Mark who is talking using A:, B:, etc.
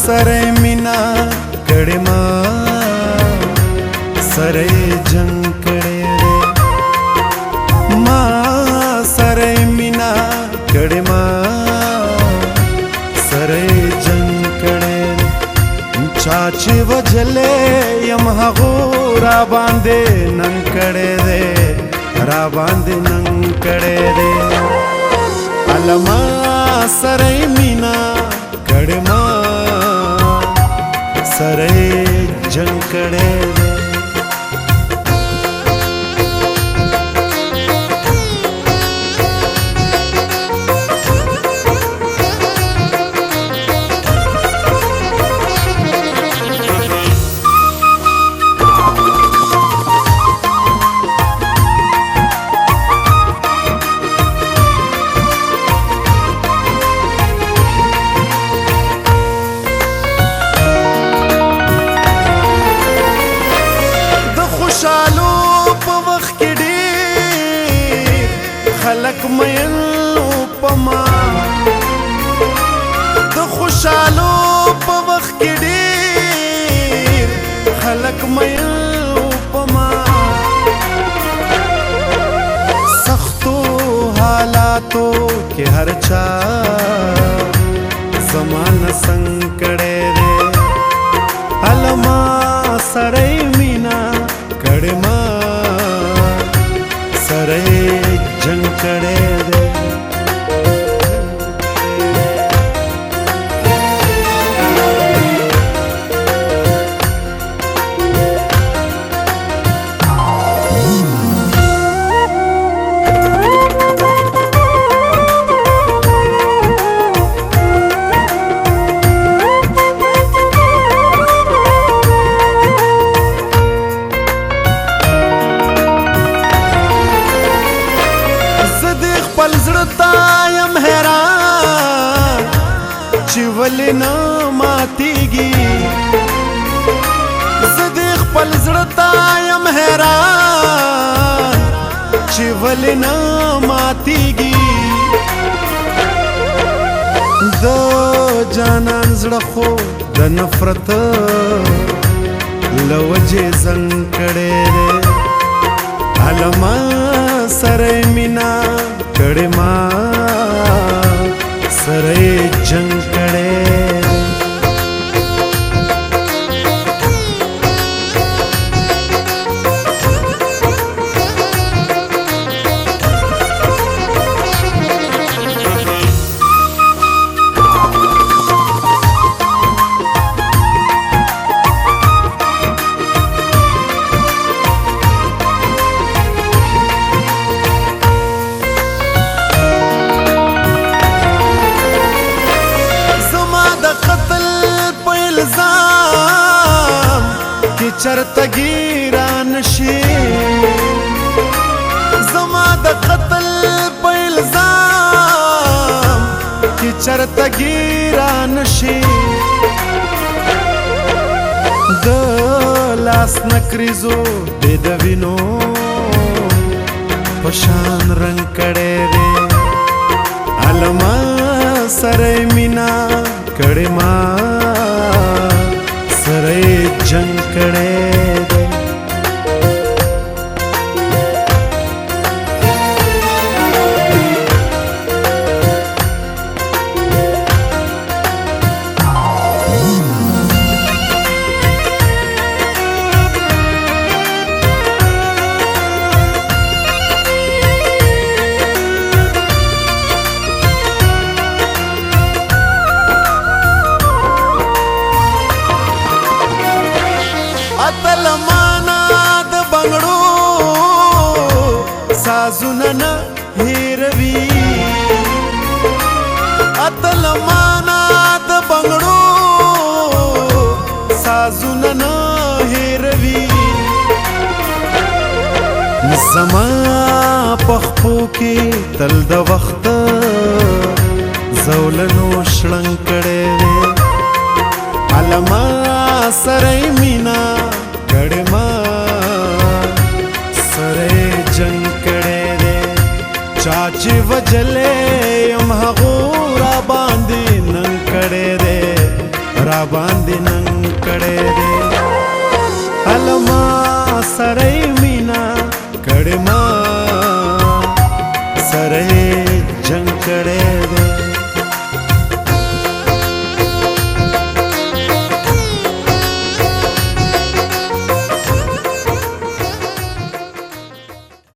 A: सरे मीना कड़े माँ सरे जंग कड़े रे माँ सरे मीना कड़े माँ सरे जंग कड़े रे चाची वजले यमहागो रा बांधे नंग कड़े रे रा बांधे नंग कड़े रे अलमा सरे मीना कड़े माँ सरे जंग कड़े रे خلق مین پما د خوشالو په وخت کې ډېر خلق مین پما سختو حالاتو کې هر چا زمانه څنګه کړې ده علما سره مینا کړه ما سره जंग कड़े दे یم حیران چې ولې نه ماتېږي زه د خپل زړه ته یم حیران چې ولې نه ماتېږي د جانان زړه خو د نفرت له وجې زنګ کړی دی علما سره مینا कड़े माँ सरे जंग कड़े चरता गिरान शे زما د قتل په الزام کې چرته ګیران شي د لاس نکریزو د وینو پشان رنگ کړي ره علما سره مینا کړي ما सरे जंग कड़े दे साजुना न हेरवी अतल माना द बंगड़ो साजुना न हेरवी زما پخپو کې تل د وخت زولنو شړنګ کړي وي علما سره مینا کړي ما سره جنگ चाची वजले यम हगोरा बांधे नंग कड़े रे را باندې نن کړې دې الما سره مینا کړې ما